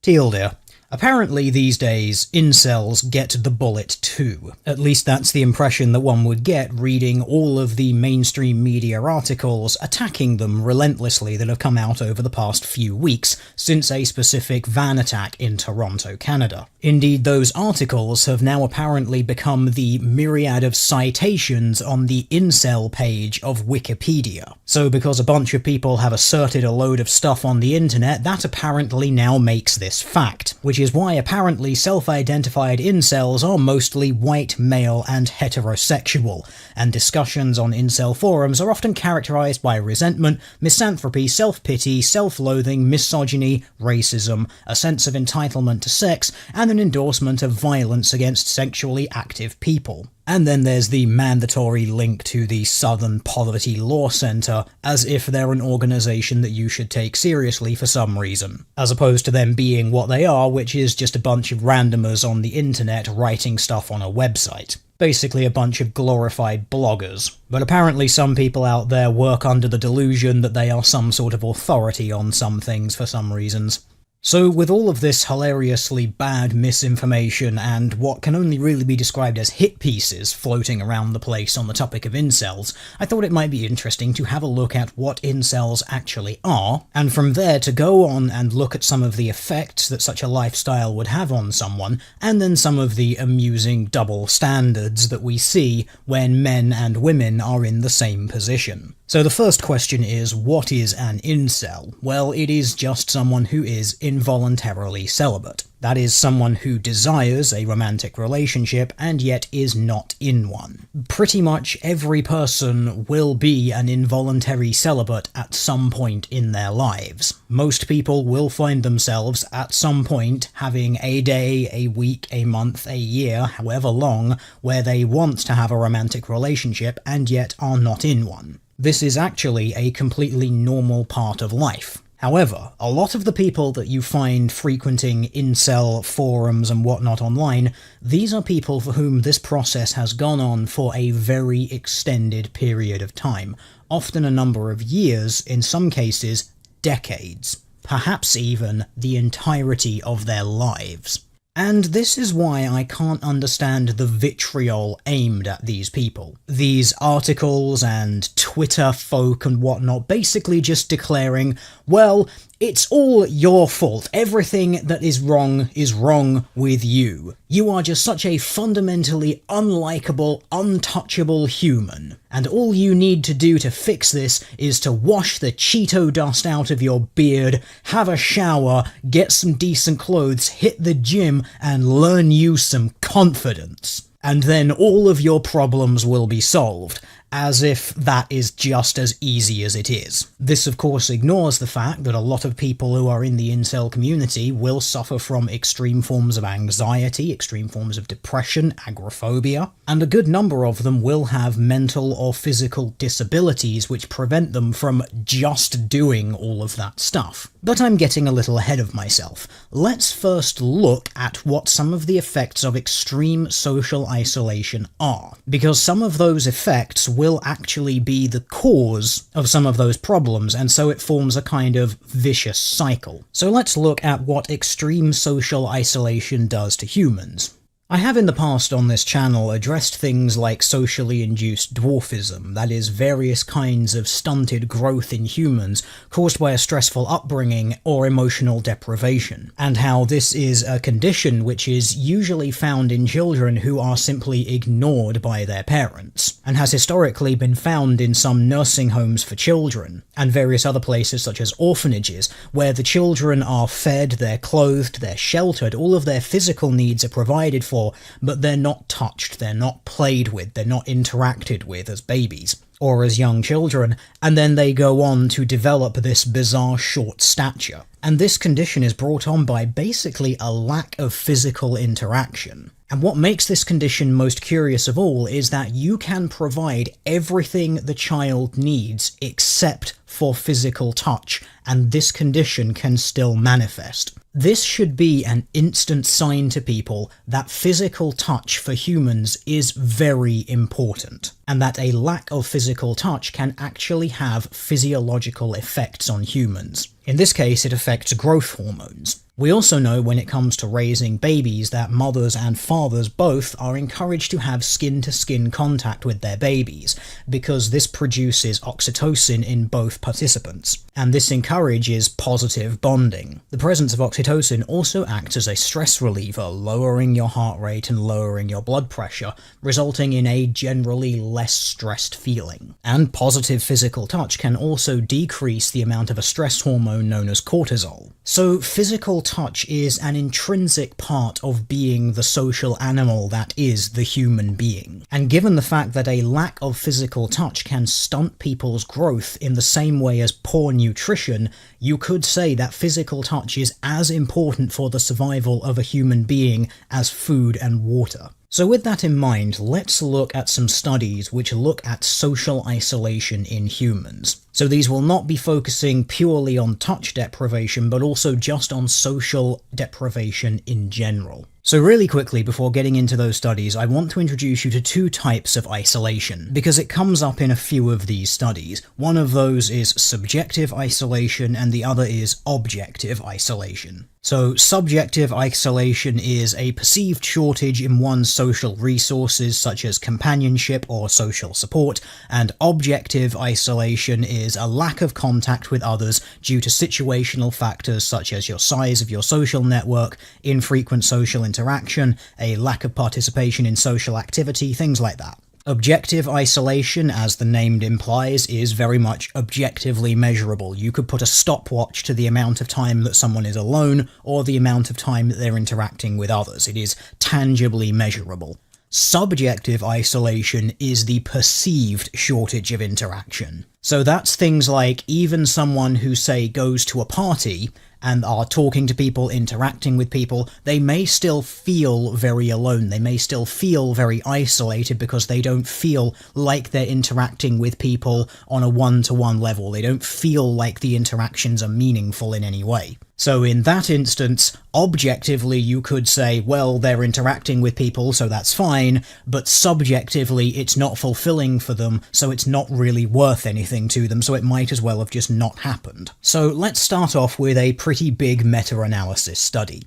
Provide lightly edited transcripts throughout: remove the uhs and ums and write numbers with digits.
Tilde. Apparently these days, incels get the bullet too. At least that's the impression that one would get reading all of the mainstream media articles attacking them relentlessly that have come out over the past few weeks since a specific van attack in Toronto, Canada. Indeed, those articles have now apparently become the myriad of citations on the incel page of Wikipedia. So because a bunch of people have asserted a load of stuff on the internet, that apparently now makes this fact, which is why apparently self-identified incels are mostly white, male, and heterosexual, and discussions on incel forums are often characterized by resentment, misanthropy, self-pity, self-loathing, misogyny, racism, a sense of entitlement to sex, and an endorsement of violence against sexually active people. And then there's the mandatory link to the Southern Poverty Law Center, as if they're an organisation that you should take seriously for some reason, as opposed to them being what they are, which is just a bunch of randomers on the internet writing stuff on a website. Basically a bunch of glorified bloggers. But apparently some people out there work under the delusion that they are some sort of authority on some things for some reasons. So with all of this hilariously bad misinformation and what can only really be described as hit pieces floating around the place on the topic of incels, I thought it might be interesting to have a look at what incels actually are, and from there to go on and look at some of the effects that such a lifestyle would have on someone, and then some of the amusing double standards that we see when men and women are in the same position. So the first question is, what is an incel? Well, it is just someone who is involuntarily celibate. That is someone who desires a romantic relationship and yet is not in one. Pretty much every person will be an involuntary celibate at some point in their lives. Most people will find themselves at some point having a day, a week, a month, a year, however long, where they want to have a romantic relationship and yet are not in one. This is actually a completely normal part of life. However, a lot of the people that you find frequenting incel forums and whatnot online, these are people for whom this process has gone on for a very extended period of time, often a number of years, in some cases decades, perhaps even the entirety of their lives. And this is why I can't understand the vitriol aimed at these people. These articles and Twitter folk and whatnot basically just declaring, well, it's all your fault. Everything that is wrong with you. You are just such a fundamentally unlikable, untouchable human. And all you need to do to fix this is to wash the Cheeto dust out of your beard, have a shower, get some decent clothes, hit the gym, and learn you some confidence. And then all of your problems will be solved. As if that is just as easy as it is. This of course ignores the fact that a lot of people who are in the incel community will suffer from extreme forms of anxiety, extreme forms of depression, agoraphobia, and a good number of them will have mental or physical disabilities which prevent them from just doing all of that stuff. But I'm getting a little ahead of myself. Let's first look at what some of the effects of extreme social isolation are, because some of those effects will actually be the cause of some of those problems, and so it forms a kind of vicious cycle. So let's look at what extreme social isolation does to humans. I have in the past on this channel addressed things like socially induced dwarfism, that is, various kinds of stunted growth in humans caused by a stressful upbringing or emotional deprivation, and how this is a condition which is usually found in children who are simply ignored by their parents, and has historically been found in some nursing homes for children, and various other places such as orphanages, where the children are fed, they're clothed, they're sheltered, all of their physical needs are provided for, but they're not touched, they're not played with, they're not interacted with as babies, or as young children, and then they go on to develop this bizarre short stature. And this condition is brought on by basically a lack of physical interaction. And what makes this condition most curious of all is that you can provide everything the child needs except for physical touch, and this condition can still manifest. This should be an instant sign to people that physical touch for humans is very important, and that a lack of physical touch can actually have physiological effects on humans. In this case, it affects growth hormones. We also know when it comes to raising babies that mothers and fathers both are encouraged to have skin-to-skin contact with their babies, because this produces oxytocin in both participants, and this encourages positive bonding. The presence of oxytocin also acts as a stress reliever, lowering your heart rate and lowering your blood pressure, resulting in a generally less stressed feeling. And positive physical touch can also decrease the amount of a stress hormone known as cortisol. So physical touch is an intrinsic part of being the social animal that is the human being. And given the fact that a lack of physical touch can stunt people's growth in the same way as poor nutrition, you could say that physical touch is as important for the survival of a human being as food and water. So with that in mind, let's look at some studies which look at social isolation in humans. So these will not be focusing purely on touch deprivation, but also just on social deprivation in general. So really quickly, before getting into those studies, I want to introduce you to two types of isolation, because it comes up in a few of these studies. One of those is subjective isolation, and the other is objective isolation. So subjective isolation is a perceived shortage in one's social resources, such as companionship or social support, and objective isolation is a lack of contact with others due to situational factors such as your size of your social network, infrequent social interaction, a lack of participation in social activity, things like that. Objective isolation, as the name implies, is very much objectively measurable. You could put a stopwatch to the amount of time that someone is alone, or the amount of time that they're interacting with others. It is tangibly measurable. Subjective isolation is the perceived shortage of interaction. So that's things like even someone who, say, goes to a party and are talking to people, interacting with people, they may still feel very alone. They may still feel very isolated because they don't feel like they're interacting with people on a one-to-one level. They don't feel like the interactions are meaningful in any way. So in that instance, objectively you could say, well, they're interacting with people, so that's fine, but subjectively it's not fulfilling for them, so it's not really worth anything to them, so it might as well have just not happened. So let's start off with a pretty big meta-analysis study.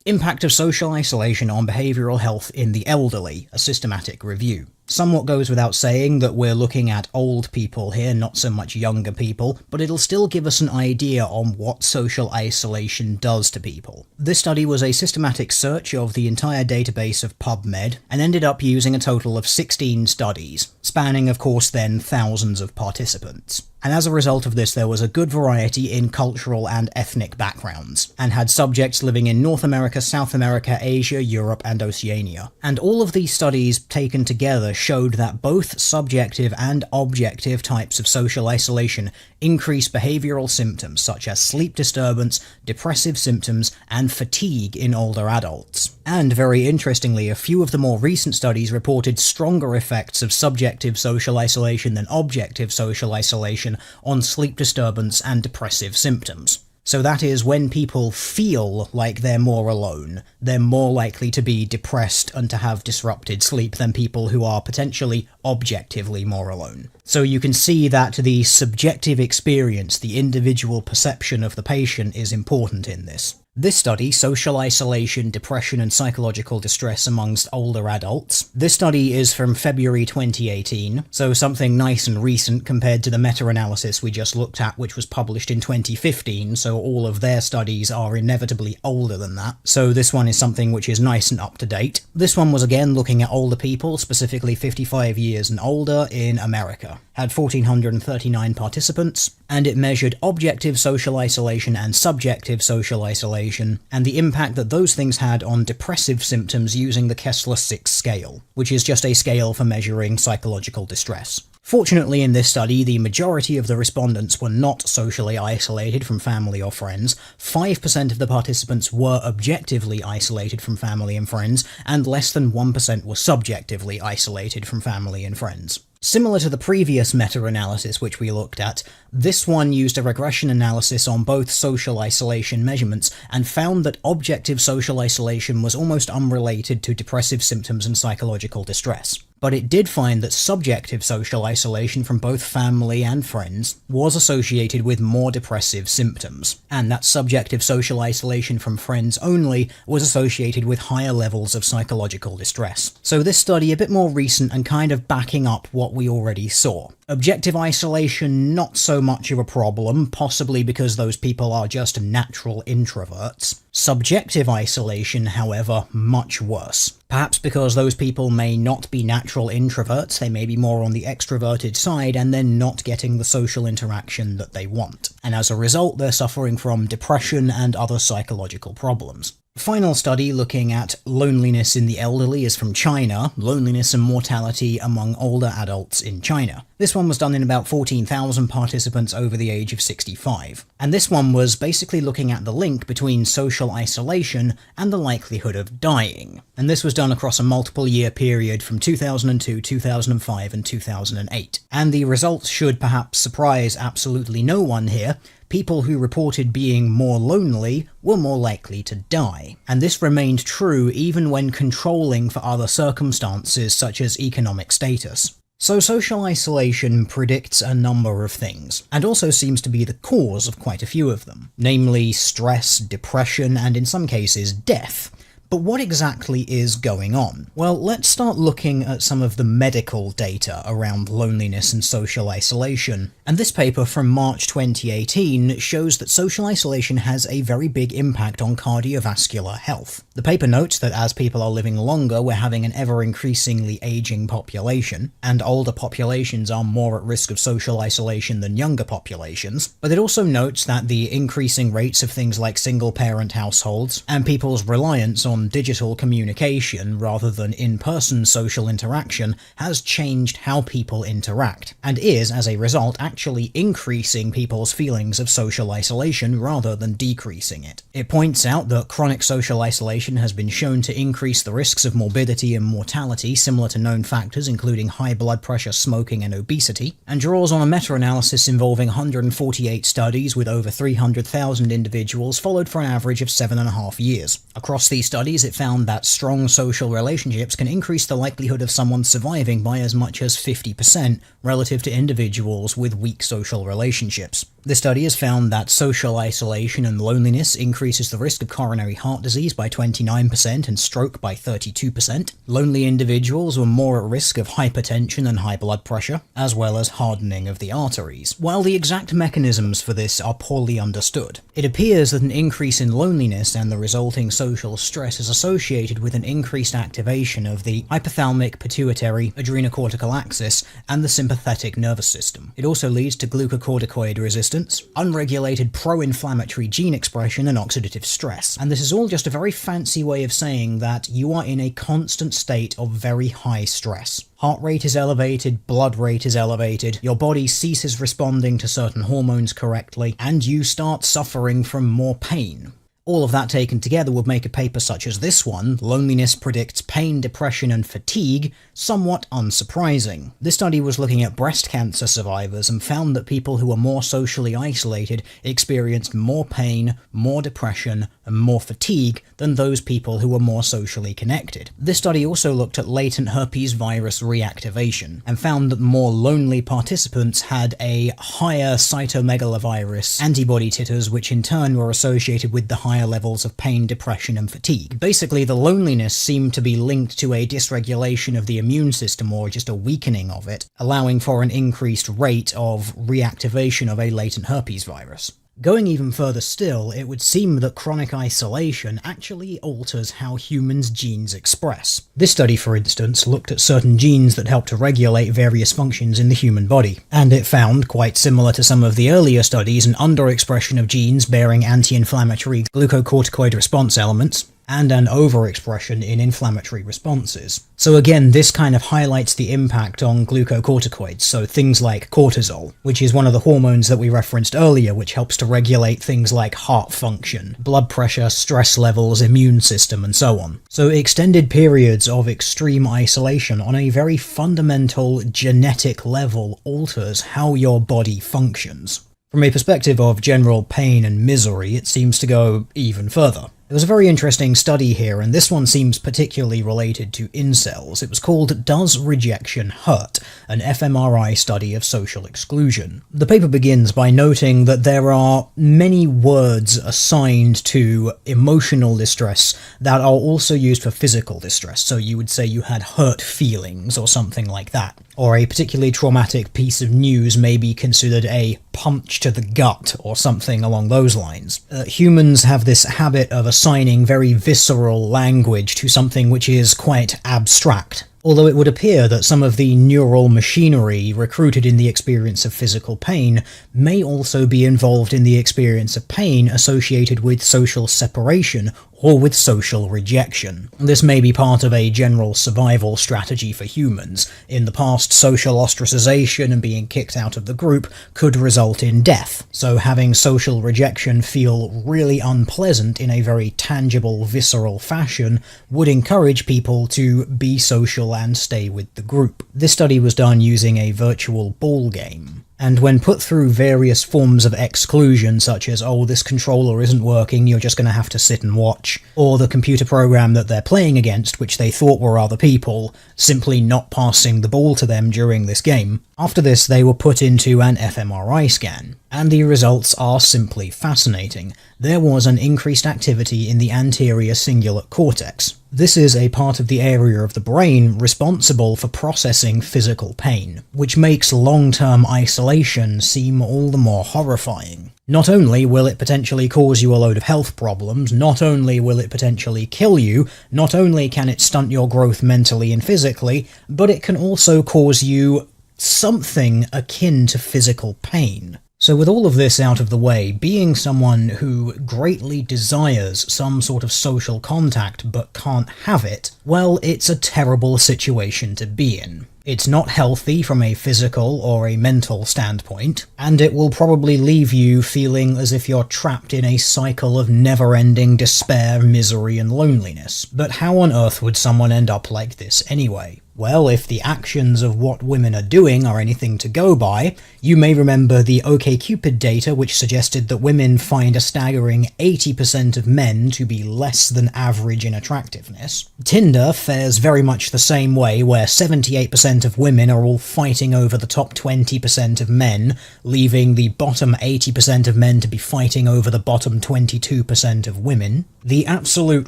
Impact of social isolation on behavioural health in the elderly, a systematic review. Somewhat goes without saying that we're looking at old people here, not so much younger people, but it'll still give us an idea on what social isolation does to people. This study was a systematic search of the entire database of PubMed, and ended up using a total of 16 studies, spanning of course then thousands of participants. And as a result of this, there was a good variety in cultural and ethnic backgrounds, and had subjects living in North America, South America, Asia, Europe, and Oceania. And all of these studies taken together showed that both subjective and objective types of social isolation increase behavioural symptoms such as sleep disturbance, depressive symptoms, and fatigue in older adults. And very interestingly, a few of the more recent studies reported stronger effects of subjective social isolation than objective social isolation on sleep disturbance and depressive symptoms. So that is, when people feel like they're more alone, they're more likely to be depressed and to have disrupted sleep than people who are potentially objectively more alone. So you can see that the subjective experience, the individual perception of the patient, is important in this. This study, Social Isolation, Depression and Psychological Distress Amongst Older Adults. This study is from February 2018, so something nice and recent compared to the meta-analysis we just looked at, which was published in 2015, so all of their studies are inevitably older than that. So this one is something which is nice and up to date. This one was again looking at older people, specifically 55 years and older in America. Had 1,439 participants, and it measured objective social isolation and subjective social isolation, and the impact that those things had on depressive symptoms using the Kessler-6 scale, which is just a scale for measuring psychological distress. Fortunately, in this study, the majority of the respondents were not socially isolated from family or friends, 5% of the participants were objectively isolated from family and friends, and less than 1% were subjectively isolated from family and friends. Similar to the previous meta-analysis which we looked at, this one used a regression analysis on both social isolation measurements and found that objective social isolation was almost unrelated to depressive symptoms and psychological distress. But it did find that subjective social isolation from both family and friends was associated with more depressive symptoms, and that subjective social isolation from friends only was associated with higher levels of psychological distress. So this study a bit more recent and kind of backing up what we already saw. Objective isolation, not so much of a problem, possibly because those people are just natural introverts. Subjective isolation, however, much worse. Perhaps because those people may not be natural introverts, they may be more on the extroverted side, and they're not getting the social interaction that they want. And as a result, they're suffering from depression and other psychological problems. Final study looking at loneliness in the elderly is from China, loneliness and mortality among older adults in China. This one was done in about 14,000 participants over the age of 65. And this one was basically looking at the link between social isolation and the likelihood of dying. And this was done across a multiple year period from 2002, 2005 and 2008. And the results should perhaps surprise absolutely no one here. People who reported being more lonely were more likely to die. And this remained true even when controlling for other circumstances such as economic status. So social isolation predicts a number of things, and also seems to be the cause of quite a few of them, namely stress, depression, and in some cases death. But what exactly is going on? Well, let's start looking at some of the medical data around loneliness and social isolation. And this paper from March 2018 shows that social isolation has a very big impact on cardiovascular health. The paper notes that as people are living longer, we're having an ever-increasingly aging population, and older populations are more at risk of social isolation than younger populations. But it also notes that the increasing rates of things like single-parent households, and people's reliance on digital communication rather than in-person social interaction has changed how people interact, and is, as a result, actually increasing people's feelings of social isolation rather than decreasing it. It points out that chronic social isolation has been shown to increase the risks of morbidity and mortality similar to known factors including high blood pressure, smoking and obesity, and draws on a meta-analysis involving 148 studies with over 300,000 individuals followed for an average of 7.5 years. Across these studies, it found that strong social relationships can increase the likelihood of someone surviving by as much as 50% relative to individuals with weak social relationships. The study has found that social isolation and loneliness increases the risk of coronary heart disease by 29% and stroke by 32%. Lonely individuals were more at risk of hypertension and high blood pressure, as well as hardening of the arteries. While the exact mechanisms for this are poorly understood, it appears that an increase in loneliness and the resulting social stress is associated with an increased activation of the hypothalamic, pituitary, adrenocortical axis, and the sympathetic nervous system. It also leads to glucocorticoid resistance, unregulated pro-inflammatory gene expression, and oxidative stress. And this is all just a very fancy way of saying that you are in a constant state of very high stress. Heart rate is elevated, blood rate is elevated, your body ceases responding to certain hormones correctly, and you start suffering from more pain. All of that taken together would make a paper such as this one, Loneliness Predicts Pain, Depression and Fatigue, somewhat unsurprising. This study was looking at breast cancer survivors and found that people who were more socially isolated experienced more pain, more depression, and more fatigue than those people who were more socially connected. This study also looked at latent herpes virus reactivation, and found that more lonely participants had a higher cytomegalovirus antibody titers, which in turn were associated with the higher levels of pain, depression, and fatigue. Basically, the loneliness seemed to be linked to a dysregulation of the immune system, or just a weakening of it, allowing for an increased rate of reactivation of a latent herpes virus. Going even further still, it would seem that chronic isolation actually alters how humans' genes express. This study, for instance, looked at certain genes that help to regulate various functions in the human body, and it found, quite similar to some of the earlier studies, an underexpression of genes bearing anti-inflammatory glucocorticoid response elements, and an overexpression in inflammatory responses. So again, this kind of highlights the impact on glucocorticoids, so things like cortisol, which is one of the hormones that we referenced earlier, which helps to regulate things like heart function, blood pressure, stress levels, immune system, and so on. So extended periods of extreme isolation on a very fundamental genetic level alters how your body functions. From a perspective of general pain and misery, it seems to go even further. There was a very interesting study here, and this one seems particularly related to incels. It was called Does Rejection Hurt? An fMRI study of social exclusion. The paper begins by noting that there are many words assigned to emotional distress that are also used for physical distress. So you would say you had hurt feelings or something like that. Or a particularly traumatic piece of news may be considered a punch to the gut, or something along those lines. Humans have this habit of assigning very visceral language to something which is quite abstract. Although it would appear that some of the neural machinery recruited in the experience of physical pain may also be involved in the experience of pain associated with social separation or with social rejection. This may be part of a general survival strategy for humans. In the past, social ostracization and being kicked out of the group could result in death, so having social rejection feel really unpleasant in a very tangible, visceral fashion would encourage people to be social and stay with the group. This study was done using a virtual ball game. And when put through various forms of exclusion, such as, oh, this controller isn't working, you're just going to have to sit and watch, or the computer program that they're playing against, which they thought were other people, simply not passing the ball to them during this game, after this they were put into an fMRI scan. And the results are simply fascinating. There was an increased activity in the anterior cingulate cortex. This is a part of the area of the brain responsible for processing physical pain, which makes long-term isolation seem all the more horrifying. Not only will it potentially cause you a load of health problems, not only will it potentially kill you, not only can it stunt your growth mentally and physically, but it can also cause you something akin to physical pain. So with all of this out of the way, being someone who greatly desires some sort of social contact but can't have it, well, it's a terrible situation to be in. It's not healthy from a physical or a mental standpoint, and it will probably leave you feeling as if you're trapped in a cycle of never-ending despair, misery, and loneliness. But how on earth would someone end up like this anyway? Well, if the actions of what women are doing are anything to go by, you may remember the OkCupid data which suggested that women find a staggering 80% of men to be less than average in attractiveness. Tinder fares very much the same way, where 78% of women are all fighting over the top 20% of men, leaving the bottom 80% of men to be fighting over the bottom 22% of women. The absolute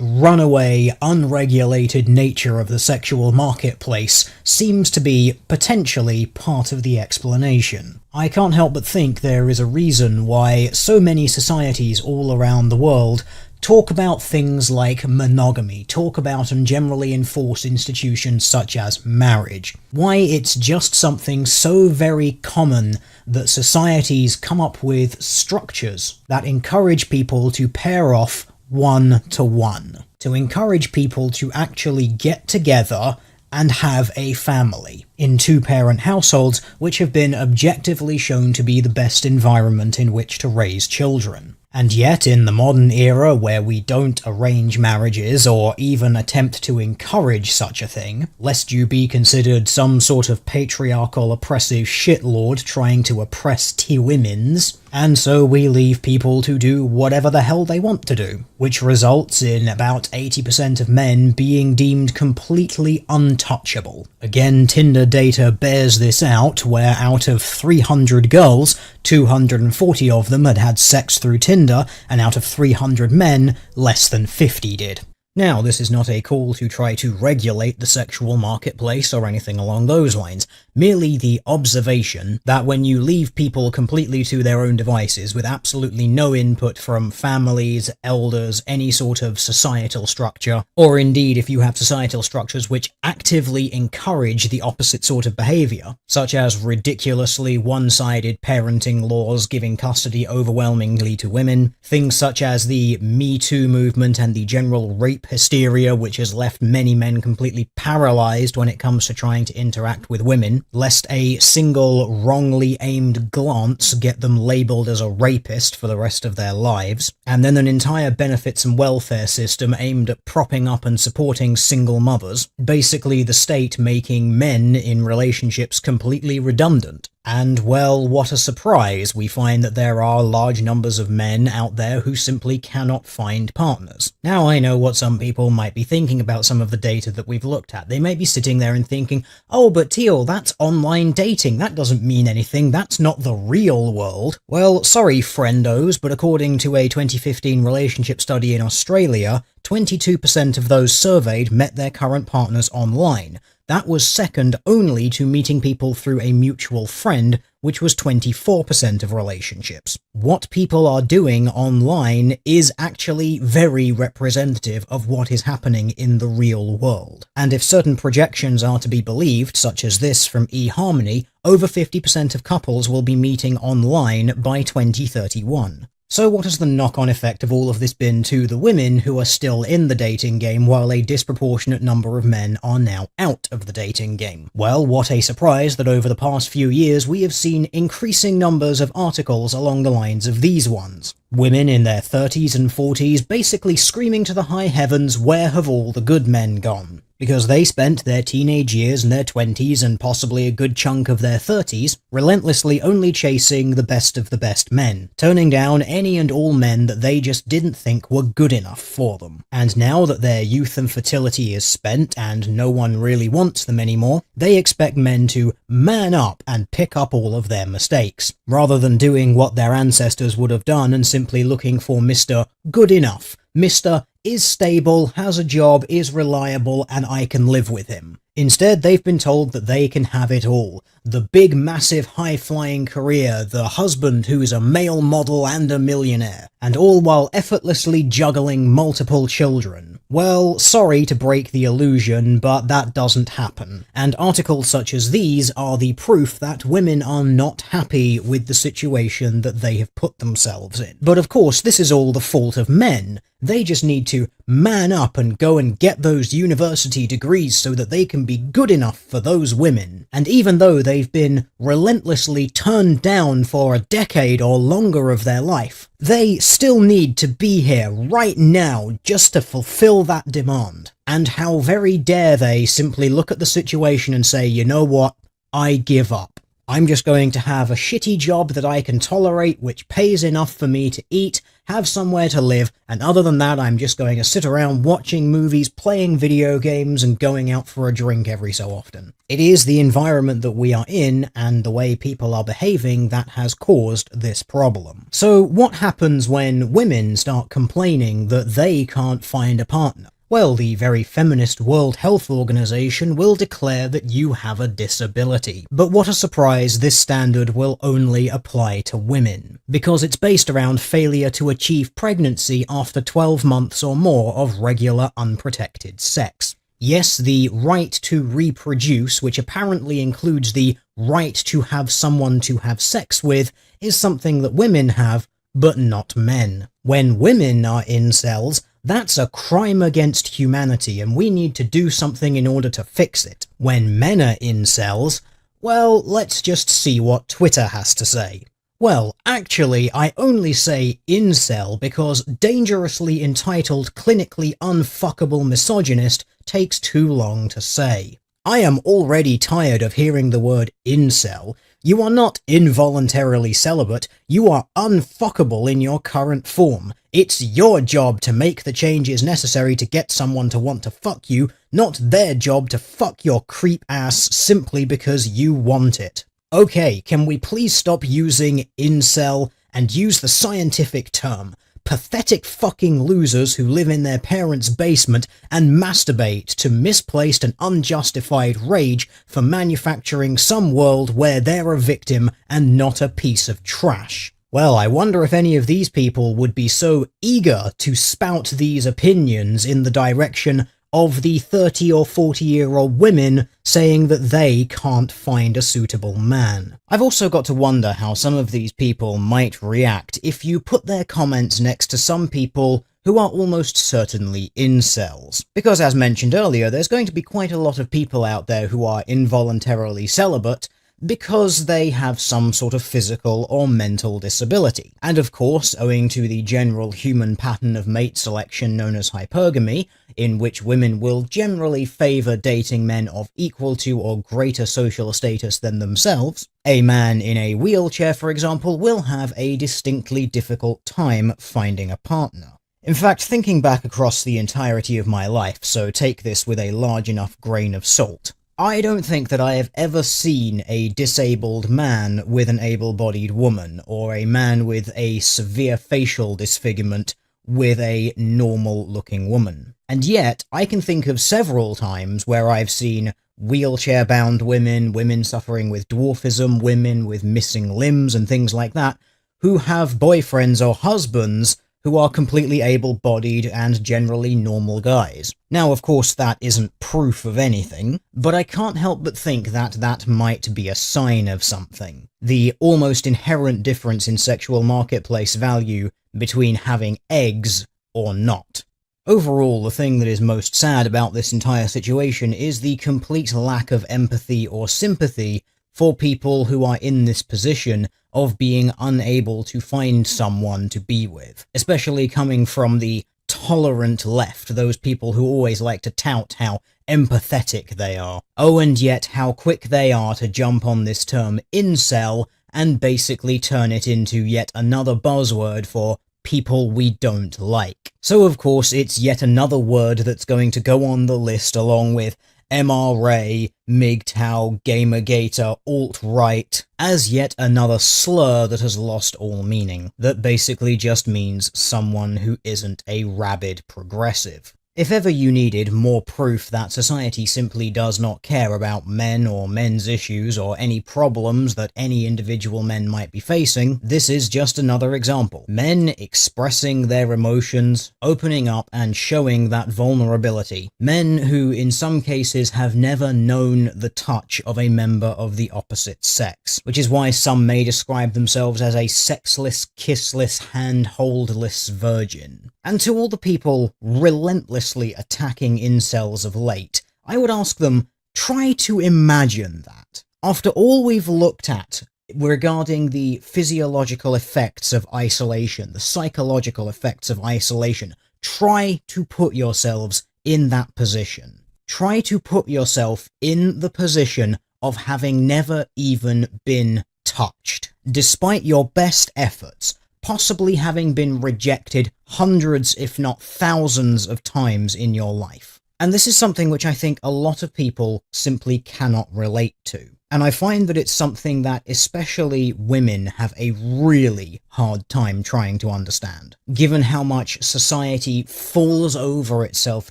runaway, unregulated nature of the sexual marketplace seems to be potentially part of the explanation. I can't help but think there is a reason why so many societies all around the world talk about things like monogamy, talk about and generally enforce institutions such as marriage. Why it's just something so very common that societies come up with structures that encourage people to pair off one-to-one, to encourage people to actually get together and have a family in two-parent households which have been objectively shown to be the best environment in which to raise children. And yet, in the modern era where we don't arrange marriages or even attempt to encourage such a thing, lest you be considered some sort of patriarchal oppressive shitlord trying to oppress T-womens, and so we leave people to do whatever the hell they want to do, which results in about 80% of men being deemed completely untouchable. Again, Tinder data bears this out, where out of 300 girls, 240 of them had had sex through Tinder, and out of 300 men, less than 50 did. Now, this is not a call to try to regulate the sexual marketplace or anything along those lines, merely the observation that when you leave people completely to their own devices with absolutely no input from families, elders, any sort of societal structure, or indeed if you have societal structures which actively encourage the opposite sort of behaviour, such as ridiculously one-sided parenting laws giving custody overwhelmingly to women, things such as the Me Too movement and the general rape hysteria which has left many men completely paralysed when it comes to trying to interact with women, lest a single wrongly aimed glance get them labelled as a rapist for the rest of their lives, and then an entire benefits and welfare system aimed at propping up and supporting single mothers, basically the state making men in relationships completely redundant. And well, what a surprise, we find that there are large numbers of men out there who simply cannot find partners. Now, I know what some people might be thinking about some of the data that we've looked at. They may be sitting there and thinking, oh, but Teal, that's online dating, that doesn't mean anything, that's not the real world. Well, sorry friendos, but according to a 2015 relationship study in Australia, 22% of those surveyed met their current partners online. That was second only to meeting people through a mutual friend, which was 24% of relationships. What people are doing online is actually very representative of what is happening in the real world. And if certain projections are to be believed, such as this from eHarmony, over 50% of couples will be meeting online by 2031. So what has the knock-on effect of all of this been to the women who are still in the dating game while a disproportionate number of men are now out of the dating game? Well, what a surprise that over the past few years we have seen increasing numbers of articles along the lines of these ones. Women in their 30s and 40s basically screaming to the high heavens, where have all the good men gone? Because they spent their teenage years and their 20s and possibly a good chunk of their 30s relentlessly only chasing the best of the best men, turning down any and all men that they just didn't think were good enough for them. And now that their youth and fertility is spent and no one really wants them anymore, they expect men to man up and pick up all of their mistakes, rather than doing what their ancestors would have done and simply looking for Mr. Good Enough, Mr. is stable, has a job, is reliable, and I can live with him. Instead, they've been told that they can have it all. The big, massive, high-flying career, the husband who's a male model and a millionaire, and all while effortlessly juggling multiple children. Well, sorry to break the illusion, but that doesn't happen. And articles such as these are the proof that women are not happy with the situation that they have put themselves in. But of course, this is all the fault of men. They just need to man up and go and get those university degrees so that they can be good enough for those women. And even though they've been relentlessly turned down for a decade or longer of their life, they still need to be here right now just to fulfill that demand. And how very dare they simply look at the situation and say, you know what, I give up. I'm just going to have a shitty job that I can tolerate, which pays enough for me to eat, have somewhere to live, and other than that I'm just going to sit around watching movies, playing video games, and going out for a drink every so often. It is the environment that we are in, and the way people are behaving, that has caused this problem. So what happens when women start complaining that they can't find a partner? Well, the very feminist World Health Organization will declare that you have a disability. But what a surprise, this standard will only apply to women, because it's based around failure to achieve pregnancy after 12 months or more of regular unprotected sex. Yes, the right to reproduce, which apparently includes the right to have someone to have sex with, is something that women have, but not men. When women are incels, that's a crime against humanity, and we need to do something in order to fix it. When men are incels, well, let's just see what Twitter has to say. Well, actually, I only say incel because dangerously entitled clinically unfuckable misogynist takes too long to say. I am already tired of hearing the word incel. You are not involuntarily celibate, you are unfuckable in your current form. It's your job to make the changes necessary to get someone to want to fuck you, not their job to fuck your creep ass simply because you want it. Okay, can we please stop using incel and use the scientific term? Pathetic fucking losers who live in their parents' basement and masturbate to misplaced and unjustified rage for manufacturing some world where they're a victim and not a piece of trash. Well, I wonder if any of these people would be so eager to spout these opinions in the direction of the 30 or 40-year-old women saying that they can't find a suitable man. I've also got to wonder how some of these people might react if you put their comments next to some people who are almost certainly incels. Because as mentioned earlier, there's going to be quite a lot of people out there who are involuntarily celibate, because they have some sort of physical or mental disability. And of course, owing to the general human pattern of mate selection known as hypergamy, in which women will generally favour dating men of equal to or greater social status than themselves, a man in a wheelchair, for example, will have a distinctly difficult time finding a partner. In fact, thinking back across the entirety of my life, so take this with a large enough grain of salt, I don't think that I have ever seen a disabled man with an able-bodied woman, or a man with a severe facial disfigurement with a normal-looking woman. And yet, I can think of several times where I've seen wheelchair-bound women, women suffering with dwarfism, women with missing limbs and things like that, who have boyfriends or husbands who are completely able-bodied and generally normal guys. Now, of course, that isn't proof of anything, but I can't help but think that that might be a sign of something. The almost inherent difference in sexual marketplace value between having eggs or not. Overall, the thing that is most sad about this entire situation is the complete lack of empathy or sympathy for people who are in this position of being unable to find someone to be with, especially coming from the tolerant left, those people who always like to tout how empathetic they are. Oh, and yet how quick they are to jump on this term incel and basically turn it into yet another buzzword for people we don't like. So of course it's yet another word that's going to go on the list along with MRA, MGTOW, Gamergator, alt-right, as yet another slur that has lost all meaning, that basically just means someone who isn't a rabid progressive. If ever you needed more proof that society simply does not care about men or men's issues or any problems that any individual men might be facing, this is just another example. Men expressing their emotions, opening up and showing that vulnerability. Men who in some cases have never known the touch of a member of the opposite sex, which is why some may describe themselves as a sexless, kissless, hand-holdless virgin. And to all the people relentlessly attacking incels of late, I would ask them, try to imagine that. After all we've looked at regarding the physiological effects of isolation, the psychological effects of isolation, try to put yourselves in that position. Try to put yourself in the position of having never even been touched. Despite your best efforts, possibly having been rejected hundreds if not thousands of times in your life. And this is something which I think a lot of people simply cannot relate to. And I find that it's something that especially women have a really hard time trying to understand, given how much society falls over itself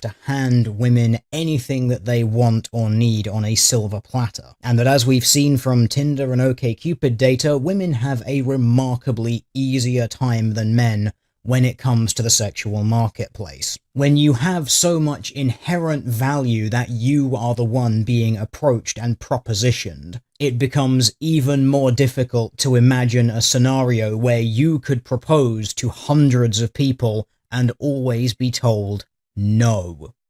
to hand women anything that they want or need on a silver platter. And that, as we've seen from Tinder and OkCupid data, women have a remarkably easier time than men when it comes to the sexual marketplace. When you have so much inherent value that you are the one being approached and propositioned, it becomes even more difficult to imagine a scenario where you could propose to hundreds of people and always be told no.